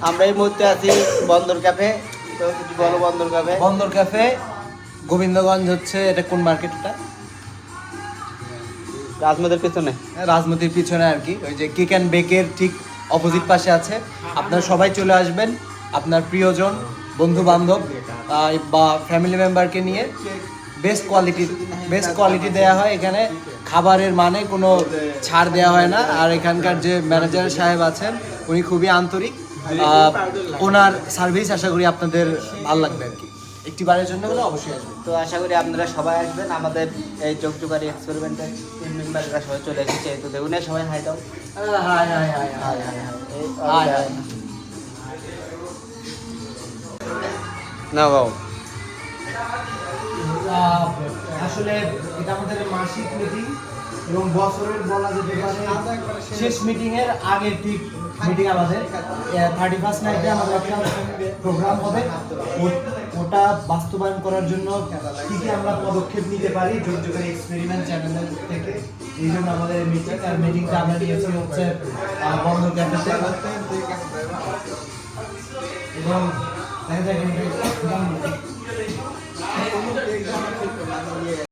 আমরা এই মুহূর্তে আছি বন্দর ক্যাফে। তো কিছু বলো বন্দর ক্যাফে। বন্দর ক্যাফে গোবিন্দগঞ্জ হচ্ছে, এটা কোন মার্কেটটা? রাজমদের পেছনে। রাজমতির পিছনে আর কি, ওই যে কেক অ্যান্ড বেকের ঠিক অপোজিট পাশে আছে। আপনারা সবাই চলে আসবেন, আপনার প্রিয়জন, বন্ধু বান্ধব বা ফ্যামিলি মেম্বারকে নিয়ে। বেস্ট কোয়ালিটি দেওয়া হয় এখানে, খাবারের মানে কোনো ছাড় দেওয়া হয় না। আর এখানকার যে ম্যানেজার সাহেব আছেন উনি খুবই আন্তরিক, ওনার সার্ভিস আশা করি আপনাদের ভালো লাগবে আর কি। একটি বারের জন্য হলে অবশ্যই আসবেন। তো আশা করি আপনারা সবাই আসবেন। আমাদের এই চকচুকারি এক্সপেরিমেন্টের টিম মেম্বাররা সবাই চলে এসেছে। তো দেখুন সবাই হাই দাও। High high high high high high high high. না বাবু, আসলে এটা আমাদের মাসিক মিটিং এবং বছরের বলা যেতে পারে শেষ মিটিং এর আগের ঠিক মিটিং। আমাদের 31st নাইটে আমাদের একটা প্রোগ্রাম হবে, ওটা বাস্তবায়ন করার জন্য কি কি আমরা পদক্ষেপ নিতে পারি চকচুকারি এক্সপেরিমেন্ট চ্যানেলের থেকে। এই জন্য আমাদের মিটিং, আর মিটিংটা আমরা নিয়েছি হচ্ছে বন্দর ক্যাফেতে। এবং দেখা যায়